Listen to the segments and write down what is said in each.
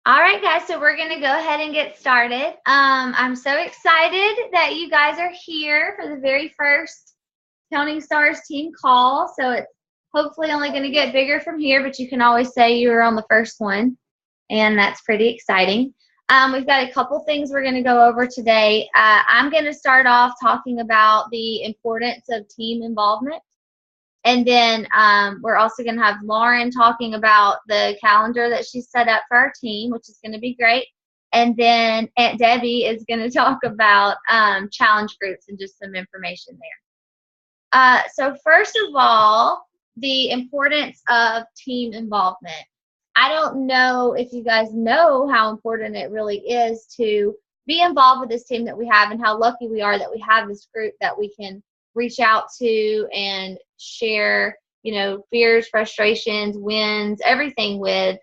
All right, guys, so we're going to go ahead and get started. I'm so excited that you guys are here for the very first Counting Stars team call. So it's hopefully only going to get bigger from here, but you can always say you were on the first one, and that's pretty exciting. We've got a couple things we're going to go over today. I'm going to start off talking about the importance of team involvement. And then we're also going to have Lauren talking about the calendar that she set up for our team, which is going to be great. And then Aunt Debbie is going to talk about challenge groups and just some information there. So first of all, the importance of team involvement. I don't know if you guys know how important it really is to be involved with this team that we have and how lucky we are that we have this group that we can reach out to and share, fears, frustrations, wins, everything with.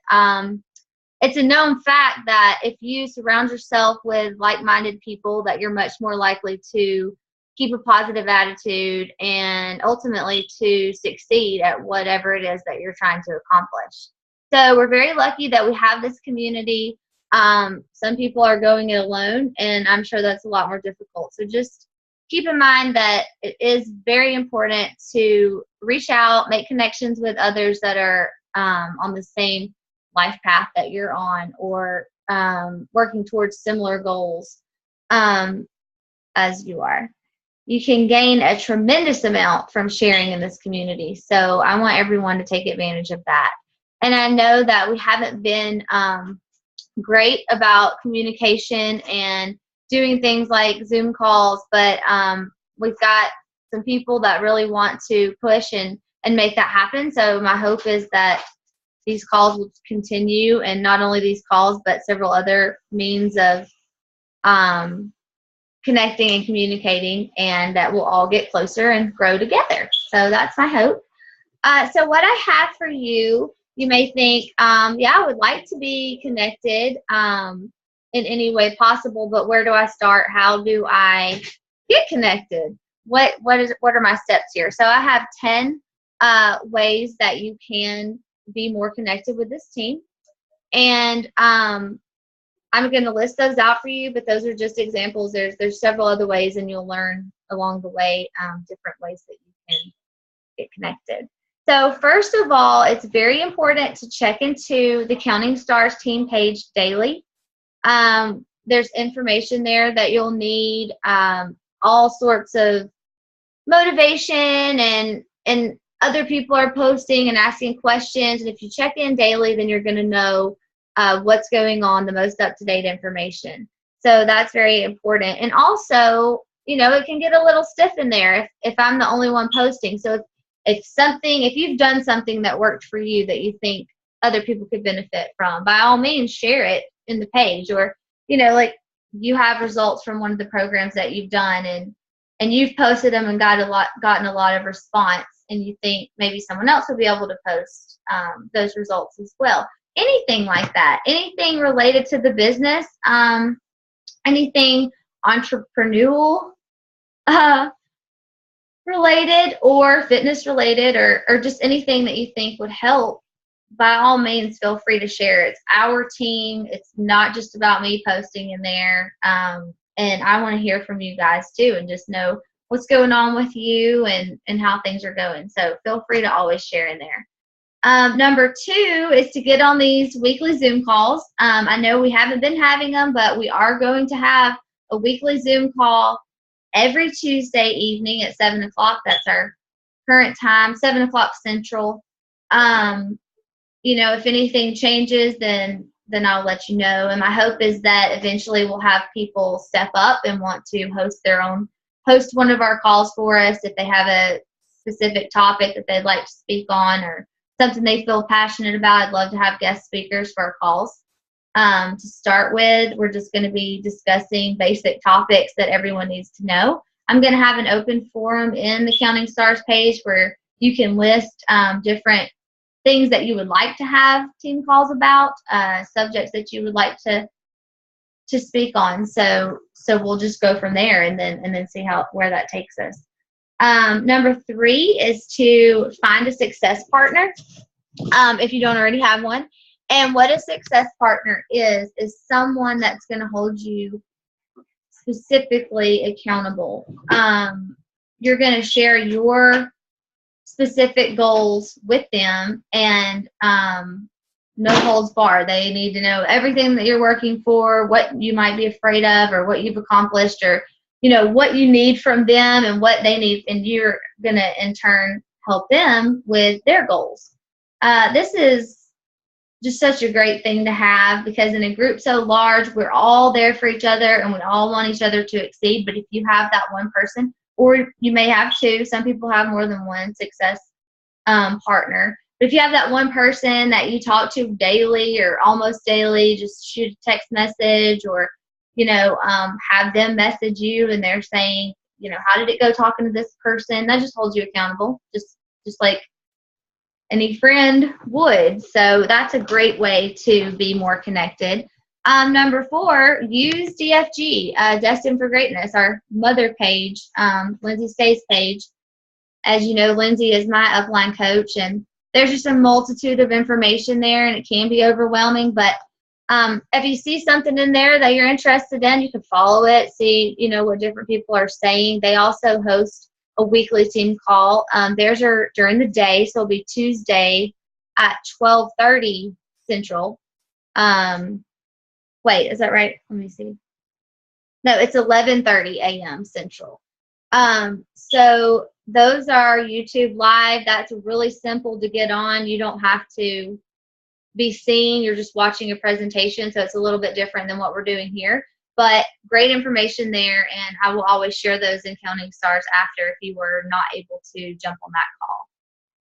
It's a known fact that if you surround yourself with like-minded people, that you're much more likely to keep a positive attitude and ultimately to succeed at whatever it is that you're trying to accomplish. So we're very lucky that we have this community. Some people are going it alone, and I'm sure that's a lot more difficult. So just keep in mind that it is very important to reach out, make connections with others that are on the same life path that you're on, or working towards similar goals as you are. You can gain a tremendous amount from sharing in this community. So I want everyone to take advantage of that. And I know that we haven't been great about communication and doing things like Zoom calls, but we've got some people that really want to push and make that happen. So my hope is that these calls will continue, and not only these calls, but several other means of connecting and communicating, and that we'll all get closer and grow together. So that's my hope. So what I have for you, you may think, I would like to be connected in any way possible, but where do I start? How do I get connected? What are my steps here? So I have 10 ways that you can be more connected with this team, and I'm going to list those out for you, but those are just examples. There's several other ways, and you'll learn along the way different ways that you can get connected. So first of all, it's very important to check into the Counting Stars team page daily. There's information there that you'll need, all sorts of motivation, and other people are posting and asking questions. And if you check in daily, then you're going to know what's going on, the most up-to-date information. So that's very important. And also, it can get a little stiff in there if I'm the only one posting. So if you've done something that worked for you that you think other people could benefit from, by all means, share it in the page. Or, like you have results from one of the programs that you've done, and you've posted them and gotten a lot of response, and you think maybe someone else will be able to post those results as well. Anything like that, anything related to the business, anything entrepreneurial related or fitness related, or just anything that you think would help, by all means, feel free to share. It's our team. It's not just about me posting in there. And I want to hear from you guys too, and just know what's going on with you and how things are going. So feel free to always share in there. Number 2 is to get on these weekly Zoom calls. I know we haven't been having them, but we are going to have a weekly Zoom call every Tuesday evening at 7 o'clock. That's our current time, 7 o'clock Central. If anything changes, then I'll let you know. And my hope is that eventually we'll have people step up and want to host one of our calls for us if they have a specific topic that they'd like to speak on, or something they feel passionate about. I'd love to have guest speakers for our calls. To start with, we're just going to be discussing basic topics that everyone needs to know. I'm going to have an open forum in the Counting Stars page where you can list different things that you would like to have team calls about, subjects that you would like to speak on. So we'll just go from there and then see where that takes us. Number 3 is to find a success partner if you don't already have one. And what a success partner is someone that's going to hold you specifically accountable. You're going to share your specific goals with them, and no holds barred. They need to know everything that you're working for, what you might be afraid of, or what you've accomplished, or what you need from them and what they need, and you're going to in turn help them with their goals. This is just such a great thing to have, because in a group so large, we're all there for each other and we all want each other to exceed. But if you have that one person, or you may have two, some people have more than one success partner. But if you have that one person that you talk to daily or almost daily, just shoot a text message, or have them message you and they're saying, how did it go talking to this person? That just holds you accountable, just like any friend would. So that's a great way to be more connected. Number 4, use DFG, Destined for Greatness, our mother page, Lindsay Stays page. As you know, Lindsay is my upline coach, and there's just a multitude of information there, and it can be overwhelming. But if you see something in there that you're interested in, you can follow it, see, what different people are saying. They also host a weekly team call. Theirs are during the day, so it'll be Tuesday at 12:30 Central. Wait, is that right? Let me see. No, it's 11:30 a.m. Central. So those are YouTube Live. That's really simple to get on. You don't have to be seen. You're just watching a presentation, so it's a little bit different than what we're doing here. But great information there, and I will always share those in Counting Stars after if you were not able to jump on that call.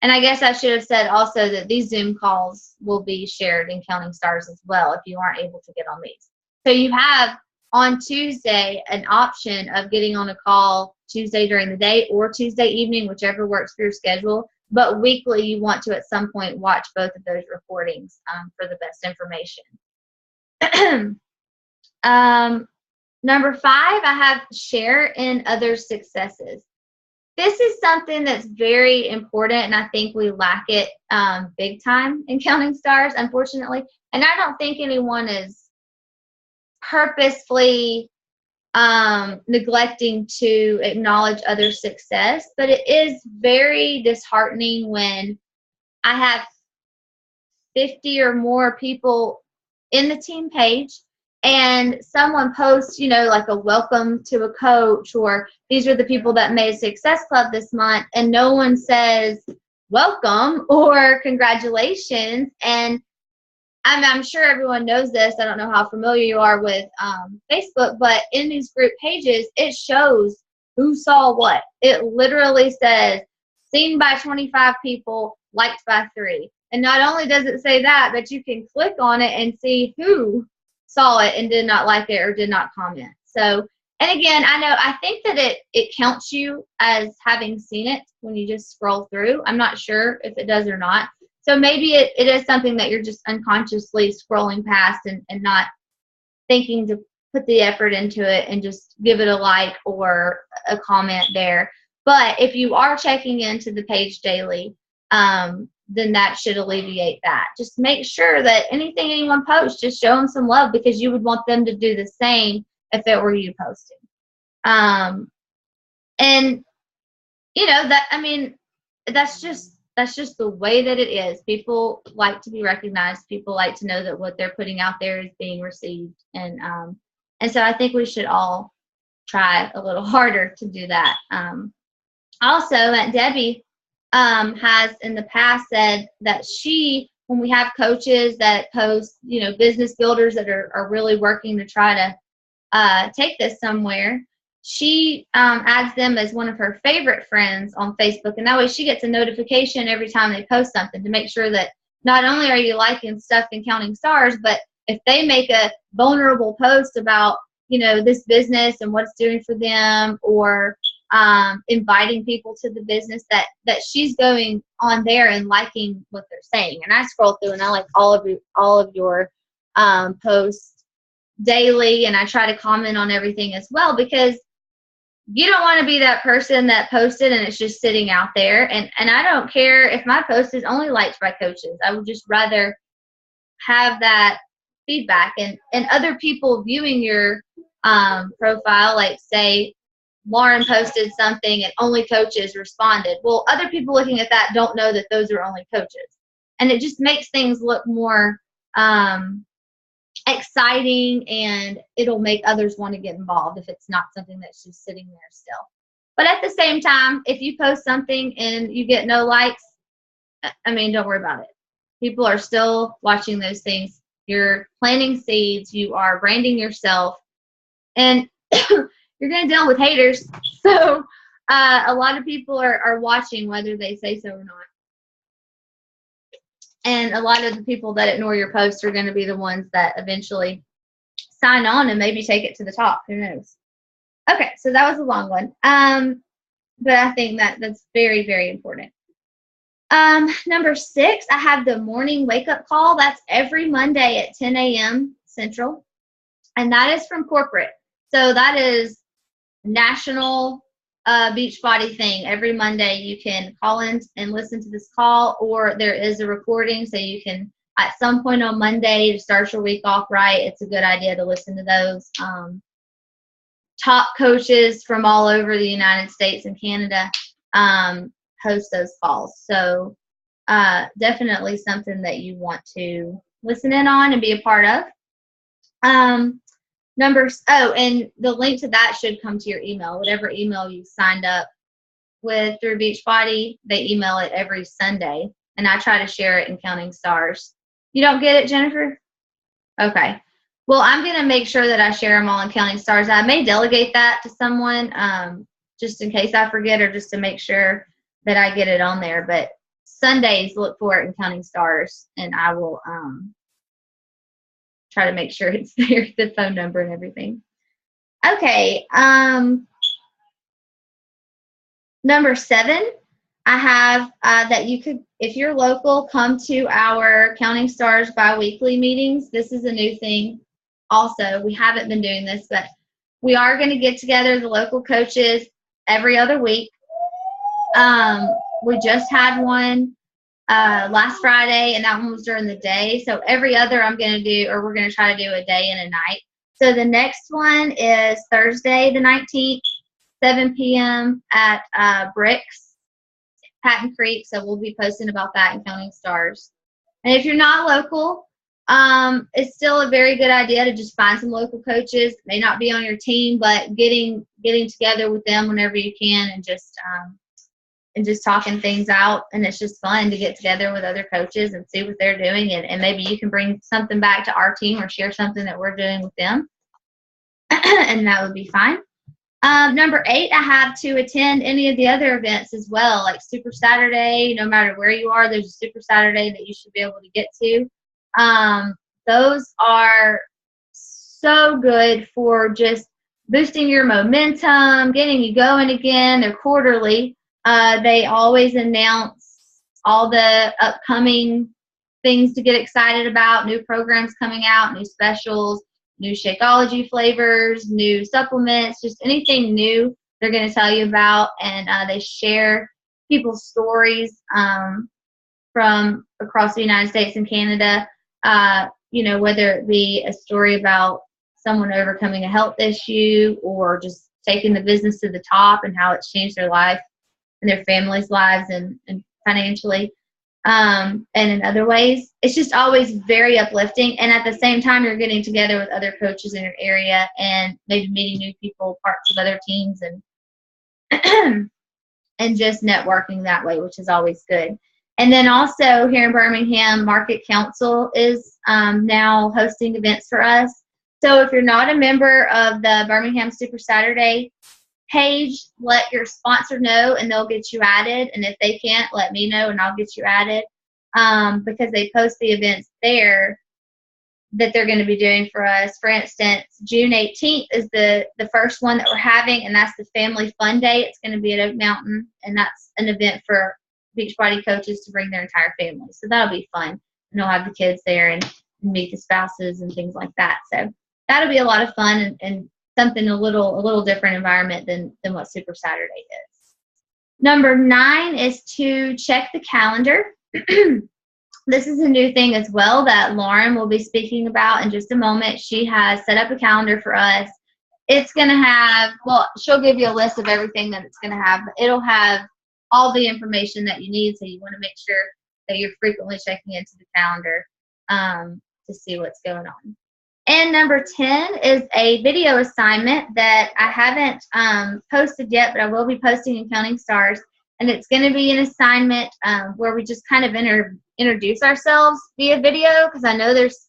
And I guess I should have said also that these Zoom calls will be shared in Counting Stars as well if you aren't able to get on these. So you have on Tuesday an option of getting on a call Tuesday during the day or Tuesday evening, whichever works for your schedule. But weekly, you want to at some point watch both of those recordings for the best information. Number 5, I have share in others' successes. This is something that's very important, and I think we lack it big time in Counting Stars, unfortunately. And I don't think anyone is purposefully neglecting to acknowledge others' success, but it is very disheartening when I have 50 or more people in the team page and someone posts, like a welcome to a coach, or these are the people that made Success Club this month, and no one says welcome or congratulations. And I'm sure everyone knows this. I don't know how familiar you are with Facebook, but in these group pages, it shows who saw what. It literally says, seen by 25 people, liked by 3. And not only does it say that, but you can click on it and see who saw it and did not like it or did not comment. So, and again, I think that it counts you as having seen it when you just scroll through. I'm not sure if it does or not. So maybe it is something that you're just unconsciously scrolling past and not thinking to put the effort into it and just give it a like or a comment there. But if you are checking into the page daily, then that should alleviate that. Just make sure that anything anyone posts, just show them some love, because you would want them to do the same if it were you posting. And that's just the way that it is. People like to be recognized. People like to know that what they're putting out there is being received. And so I think we should all try a little harder to do that. Also, Aunt Debbie has in the past said that when we have coaches that post, business builders that are really working to try to take this somewhere, she adds them as one of her favorite friends on Facebook, and that way she gets a notification every time they post something to make sure that not only are you liking stuff in Counting Stars, but if they make a vulnerable post about, this business and what it's doing for them, or inviting people to the business, that she's going on there and liking what they're saying. And I scroll through and I like all of your posts daily, and I try to comment on everything as well, because you don't want to be that person that posted and it's just sitting out there. And I don't care if my post is only liked by coaches. I would just rather have that feedback, and other people viewing your profile, like say Lauren posted something and only coaches responded. Well, other people looking at that don't know that those are only coaches. And it just makes things look more exciting, and it'll make others want to get involved if it's not something that's just sitting there still. But at the same time, if you post something and you get no likes, I mean, don't worry about it. People are still watching those things. You're planting seeds. You are branding yourself. And you're going to deal with haters. So a lot of people are watching whether they say so or not. And a lot of the people that ignore your posts are going to be the ones that eventually sign on and maybe take it to the top. Who knows? Okay, so that was a long one. But I think that's very, very important. Number 6, I have the morning wake-up call. That's every Monday at 10 a.m. Central. And that is from corporate. So that is national Beachbody thing. Every Monday you can call in and listen to this call, or there is a recording, so you can at some point on Monday to start your week off right. It's a good idea to listen to those. Top coaches from all over the United States and Canada host those calls. So definitely something that you want to listen in on and be a part of. And the link to that should come to your email. Whatever email you signed up with through Beachbody, they email it every Sunday, and I try to share it in Counting Stars. You don't get it, Jennifer? Okay. Well, I'm going to make sure that I share them all in Counting Stars. I may delegate that to someone just in case I forget, or just to make sure that I get it on there. But Sundays, look for it in Counting Stars, and I will try to make sure it's there, the phone number and everything. Okay. Number 7, I have that you could, if you're local, come to our Counting Stars bi-weekly meetings. This is a new thing also. We haven't been doing this, but we are going to get together, the local coaches, every other week. We just had one last Friday, and that one was during the day. So every other we're going to try to do a day and a night. So the next one is Thursday the 19th, 7 p.m. at Bricks, Patton Creek. So we'll be posting about that in Counting Stars. And if you're not local, it's still a very good idea to just find some local coaches. May not be on your team, but getting together with them whenever you can, and just talking things out. And it's just fun to get together with other coaches and see what they're doing, and maybe you can bring something back to our team or share something that we're doing with them. And that would be fine. Number 8, I have to attend any of the other events as well, like Super Saturday. No matter where you are, there's a Super Saturday that you should be able to get to. Those are so good for just boosting your momentum, getting you going again. They're quarterly. They always announce all the upcoming things to get excited about, new programs coming out, new specials, new Shakeology flavors, new supplements, just anything new they're going to tell you about. And they share people's stories from across the United States and Canada, whether it be a story about someone overcoming a health issue, or just taking the business to the top and how it's changed their life and their families' lives and financially. And in other ways, it's just always very uplifting. And at the same time, you're getting together with other coaches in your area and maybe meeting new people, parts of other teams, and and just networking that way, which is always good. And then also here in Birmingham, Market Council is now hosting events for us. So if you're not a member of the Birmingham Super Saturday page, let your sponsor know and they'll get you added. And if they can't, let me know and I'll get you added, because they post the events there that they're going to be doing for us. For instance, June 18th is the first one that we're having, and that's the Family Fun Day. It's going to be at Oak Mountain, and that's an event for Beachbody coaches to bring their entire family. So that'll be fun. And they'll have the kids there and meet the spouses and things like that. So that'll be a lot of fun and something a little different environment than what Super Saturday is. Number 9 is to check the calendar. this is a new thing as well that Lauren will be speaking about in just a moment. She has set up a calendar for us. It's going to have, well, she'll give you a list of everything that it's going to have, but it'll have all the information that you need. So you want to make sure that you're frequently checking into the calendar to see what's going on. And number 10 is a video assignment that I haven't posted yet, but I will be posting in Counting Stars. And it's going to be an assignment where we just kind of introduce ourselves via video, because I know there's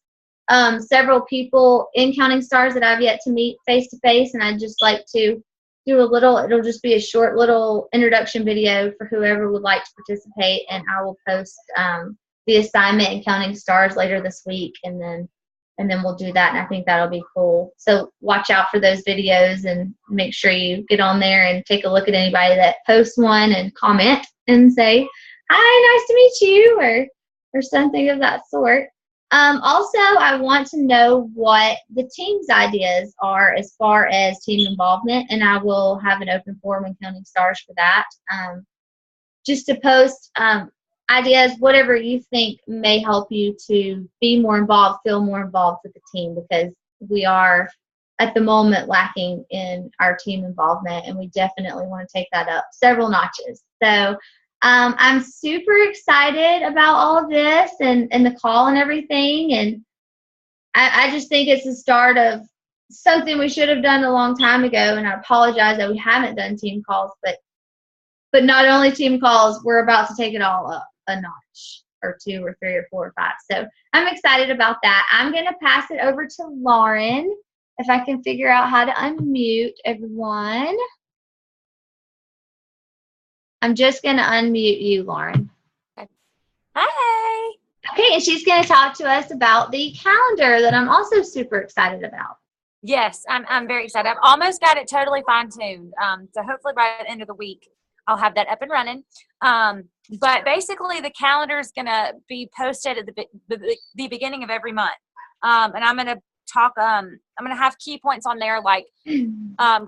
several people in Counting Stars that I've yet to meet face to face, and I'd just like to do a little, it'll just be a short little introduction video for whoever would like to participate, and I will post the assignment in Counting Stars later this week, and then we'll do that, and I think that'll be cool. So watch out for those videos and make sure you get on there and take a look at anybody that posts one and comment and say, hi, nice to meet you, or something of that sort. Also, I want to know what the team's ideas are as far as team involvement, and I will have an open forum in Counting Stars for that. Just to post ideas, whatever you think may help you to be more involved, feel more involved with the team, because we are at the moment lacking in our team involvement, and we definitely want to take that up several notches. So I'm super excited about all of this and the call and everything, and I just think it's the start of something we should have done a long time ago, and I apologize that we haven't done team calls, but not only team calls, we're about to take it all up a notch or two or three or four or five. So I'm excited about that. I'm going to pass it over to Lauren, if I can figure out how to unmute everyone. I'm just going to unmute you, Lauren. Hi. Okay, and she's going to talk to us about the calendar that I'm also super excited about. Yes, I'm very excited. I've almost got it totally fine-tuned. So hopefully by the end of the week, I'll have that up and running. But basically, the calendar is going to be posted at the beginning of every month. And I'm going to talk, I'm going to have key points on there, like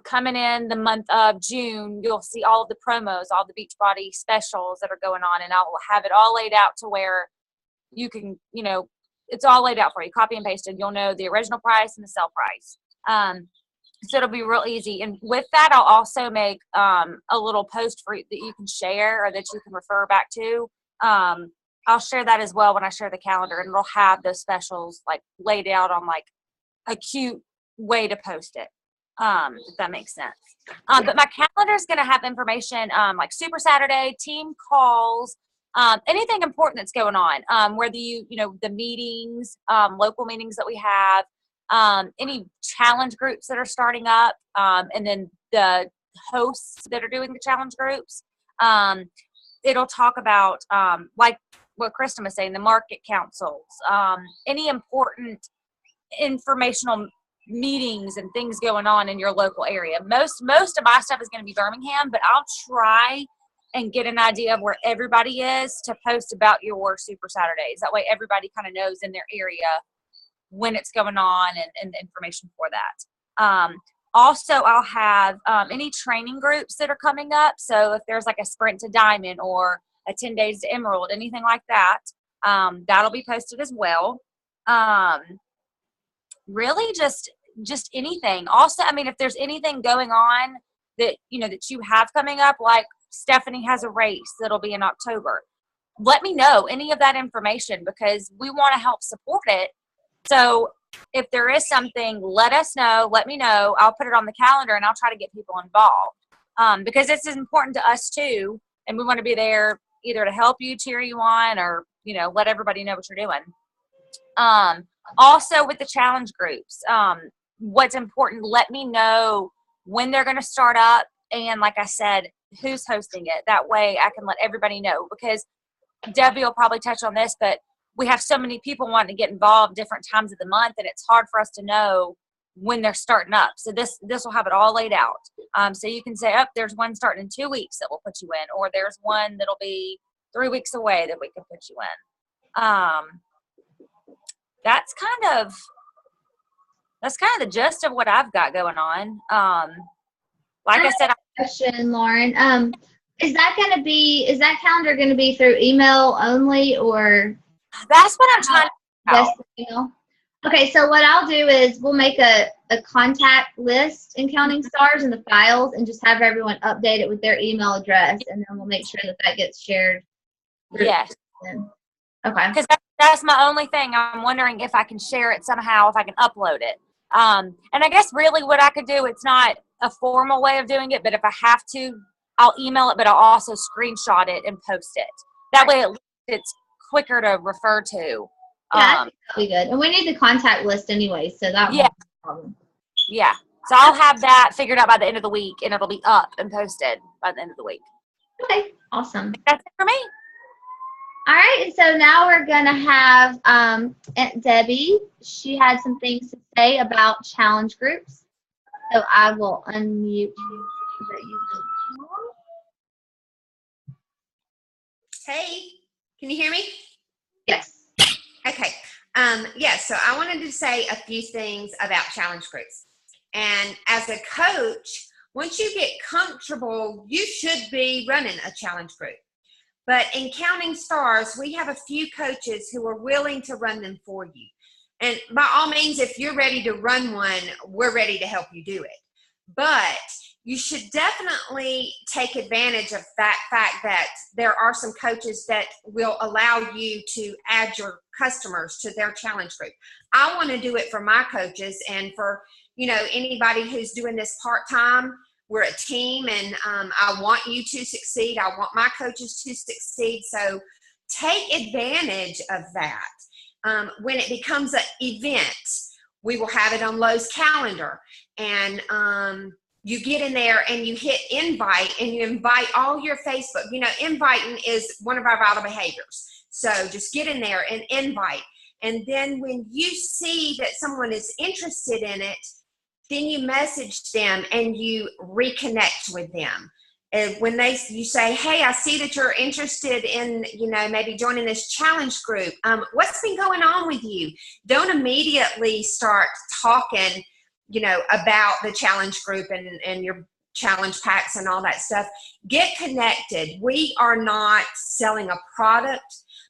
coming in the month of June, you'll see all of the promos, all the Beachbody specials that are going on, and I'll have it all laid out to where you can, it's all laid out for you, copy and pasted. You'll know the original price and the sale price. So it'll be real easy. And with that, I'll also make a little post for that you can share or that you can refer back to. I'll share that as well when I share the calendar, and it'll have those specials like laid out on like a cute way to post it, if that makes sense. But my calendar is going to have information like Super Saturday, team calls, anything important that's going on, whether the meetings, local meetings that we have, any challenge groups that are starting up, and then the hosts that are doing the challenge groups. It'll talk about, like what Kristen was saying, the market councils, any important informational meetings and things going on in your local area. Most of my stuff is going to be Birmingham, but I'll try and get an idea of where everybody is to post about your Super Saturdays. That way everybody kind of knows in their area when it's going on and the information for that. Also, I'll have any training groups that are coming up. So if there's like a Sprint to Diamond or a 10 Days to Emerald, anything like that, that'll be posted as well. Really just anything. Also, I mean, if there's anything going on that, that you have coming up, like Stephanie has a race that'll be in October, let me know any of that information, because we want to help support it. So if there is something, let us know, let me know. I'll put it on the calendar and I'll try to get people involved, because this is important to us too. And we want to be there either to help you, cheer you on, or, let everybody know what you're doing. Also with the challenge groups, what's important, let me know when they're going to start up. And like I said, who's hosting it. That way I can let everybody know, because Debbie will probably touch on this, but we have so many people wanting to get involved different times of the month, and it's hard for us to know when they're starting up. So this will have it all laid out. So you can say, there's one starting in 2 weeks that we'll put you in, or there's one that'll be 3 weeks away that we can put you in. That's kind of the gist of what I've got going on. Like I said, question, Lauren. Is that calendar going to be through email only, or? That's what I'm trying to figure Best out. email. Okay, so what I'll do is we'll make a contact list in Counting Stars in the files and just have everyone update it with their email address, and then we'll make sure that that gets shared. Yes. Okay. Because that's my only thing. I'm wondering if I can share it somehow, if I can upload it. And I guess really what I could do, it's not a formal way of doing it, but if I have to, I'll email it, but I'll also screenshot it and post it. That way it's quicker to refer to. Yeah, I think that'll be good. And we need the contact list anyway, so that won't be a problem. Yeah. So I'll have that figured out by the end of the week, and it'll be up and posted by the end of the week. Okay, awesome. That's it for me. All right, and so now we're going to have Aunt Debbie. She had some things to say about challenge groups. So I will unmute you so that you can talk. Hey, can you hear me? Yes. Okay. Yes, so I wanted to say a few things about challenge groups. And as a coach, once you get comfortable, you should be running a challenge group. But in Counting Stars, we have a few coaches who are willing to run them for you. And by all means, if you're ready to run one, we're ready to help you do it. But you should definitely take advantage of that fact that there are some coaches that will allow you to add your customers to their challenge group. I want to do it for my coaches and for, you know, anybody who's doing this part-time. We're a team, and I want you to succeed. I want my coaches to succeed. So take advantage of that. When it becomes an event, we will have it on Lowe's calendar, and you get in there and you hit invite, and you invite all your Facebook. You know, inviting is one of our vital behaviors. So just get in there and invite. And then when you see that someone is interested in it, then you message them and you reconnect with them. And when you say, hey, I see that you're interested in, you know, maybe joining this challenge group. What's been going on with you? Don't immediately start talking, you know, about the challenge group and your challenge packs and all that stuff. Get connected. We are not selling a product,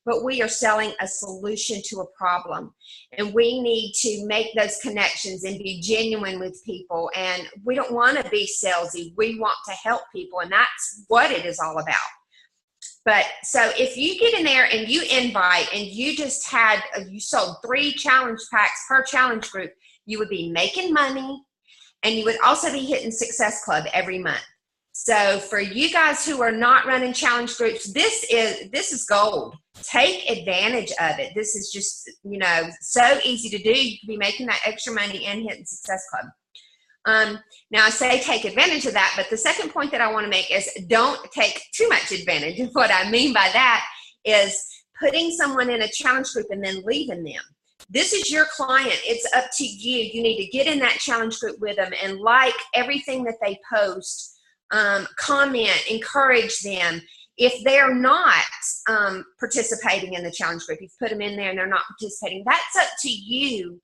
but we are selling a solution to a problem. And we need to make those connections and be genuine with people. And we don't want to be salesy. We want to help people. And that's what it is all about. But so if you get in there and you invite and you just you sold 3 challenge packs per challenge group, you would be making money, and you would also be hitting Success Club every month. So for you guys who are not running challenge groups, this is gold. Take advantage of it. This is just, you know, so easy to do. You could be making that extra money and hitting Success Club. Now I say take advantage of that, but the second point that I want to make is don't take too much advantage. And what I mean by that is putting someone in a challenge group and then leaving them. This is your client. It's up to you. You need to get in that challenge group with them and like everything that they post. Comment, encourage them. If they're not participating in the challenge group, you've put them in there and they're not participating, that's up to you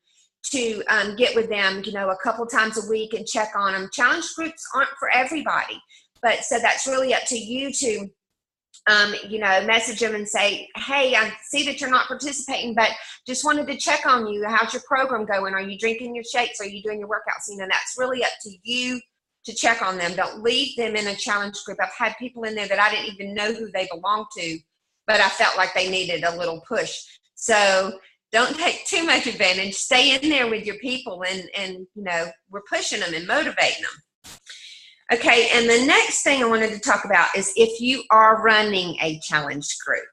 to get with them, you know, a couple times a week and check on them. Challenge groups aren't for everybody, but so that's really up to you to you know, message them and say, hey, I see that you're not participating, but just wanted to check on you. How's your program going? Are you drinking your shakes? Are you doing your workouts? You know, that's really up to you to check on them. Don't leave them in a challenge group. I've had people in there that I didn't even know who they belonged to, but I felt like they needed a little push. So don't take too much advantage. Stay in there with your people and you know, we're pushing them and motivating them. Okay, and the next thing I wanted to talk about is if you are running a challenge group.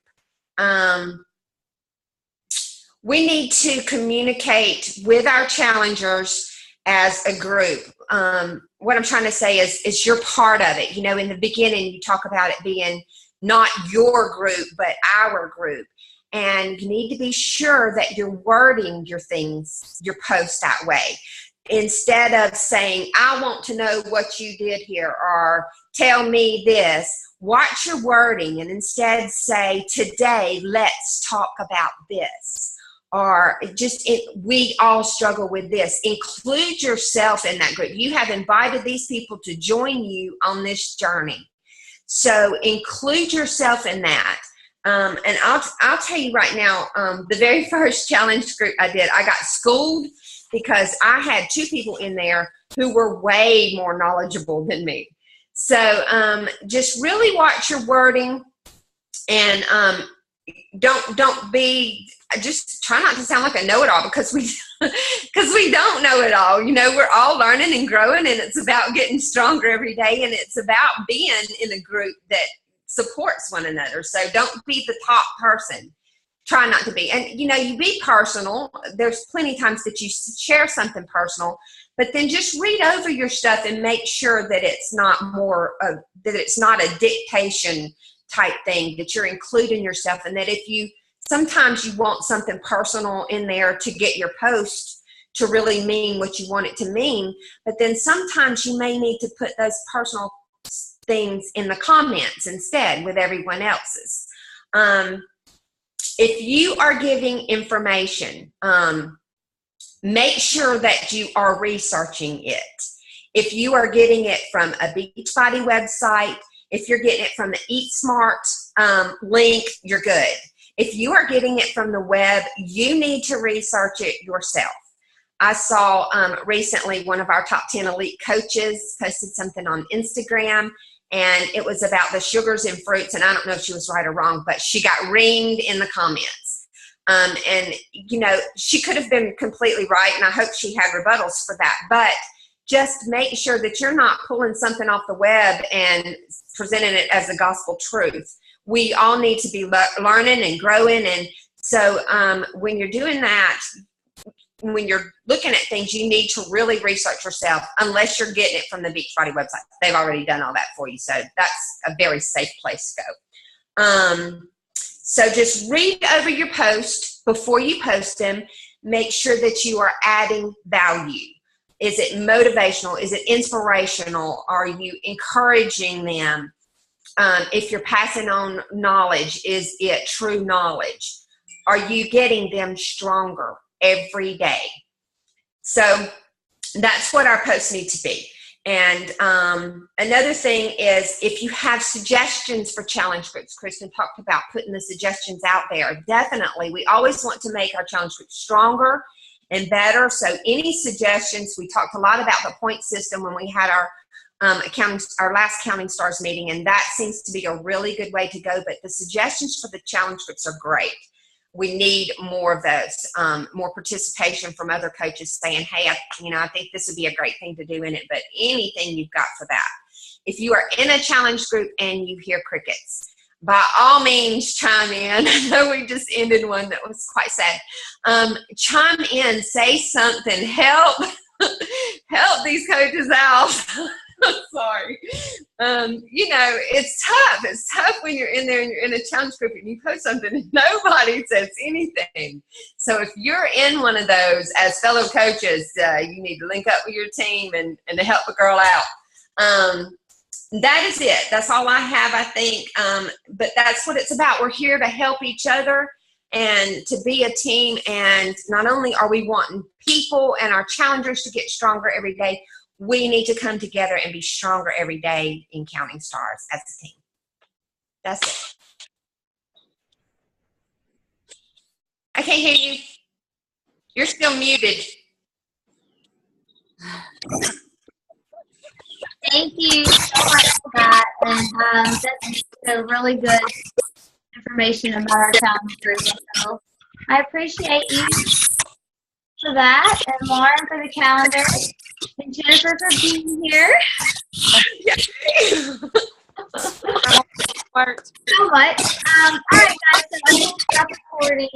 We need to communicate with our challengers as a group. What I'm trying to say is you're part of it. You know, in the beginning, you talk about it being not your group, but our group. And you need to be sure that you're wording your things, your posts that way. Instead of saying, I want to know what you did here, or tell me this, watch your wording and instead say, today, let's talk about this. Or we all struggle with this. Include yourself in that group. You have invited these people to join you on this journey. So include yourself in that. And I'll tell you right now, the very first challenge group I did, I got schooled because I had 2 people in there who were way more knowledgeable than me. So just really watch your wording, and don't be, just try not to sound like a know-it-all, because we don't know it all. You know, we're all learning and growing, and it's about getting stronger every day, and it's about being in a group that supports one another. So don't be the top person. Try not to be. And, you know, you be personal. There's plenty of times that you share something personal, but then just read over your stuff and make sure that it's not that it's not a dictation type thing, that you're including yourself, and that sometimes you want something personal in there to get your post to really mean what you want it to mean, but then sometimes you may need to put those personal things in the comments instead with everyone else's. If you are giving information, make sure that you are researching it. If you are getting it from a Beachbody website, if you're getting it from the Eat Smart link, you're good. If you are getting it from the web, you need to research it yourself. I saw recently one of our top 10 elite coaches posted something on Instagram, and it was about the sugars in fruits, and I don't know if she was right or wrong, but she got reamed in the comments. And, you know, she could have been completely right, and I hope she had rebuttals for that, but just make sure that you're not pulling something off the web and presenting it as the gospel truth. We all need to be learning and growing, and so when you're doing that, when you're looking at things, you need to really research yourself, unless you're getting it from the Beachbody website. They've already done all that for you, so that's a very safe place to go. So just read over your post before you post them. Make sure that you are adding value. Is it motivational? Is it inspirational? Are you encouraging them? If you're passing on knowledge, is it true knowledge? Are you getting them stronger every day? So that's what our posts need to be. And another thing is, if you have suggestions for challenge groups, Kristen talked about putting the suggestions out there. Definitely, we always want to make our challenge groups stronger and better. So any suggestions, we talked a lot about the point system when we had our last Counting Stars meeting, and that seems to be a really good way to go. But the suggestions for the challenge groups are great. We need more of those, more participation from other coaches saying, hey, I think this would be a great thing to do in it, but anything you've got for that. If you are in a challenge group and you hear crickets, by all means, chime in. I know we just ended one that was quite sad. Chime in, say something, help these coaches out. Sorry. It's tough. It's tough when you're in there and you're in a challenge group and you post something and nobody says anything. So if you're in one of those as fellow coaches, you need to link up with your team and to help a girl out. That is it. That's all I have, I think. But that's what it's about. We're here to help each other and to be a team. And not only are we wanting people and our challengers to get stronger every day, we need to come together and be stronger every day in Counting Stars as a team. That's it. I can't hear you. You're still muted. Thank you so much for that. And that's really good information about our challenge group. So I appreciate you for that, and Lauren for the calendar, and Jennifer for being here. Worked. So much. All right, guys, so I'm going to stop recording.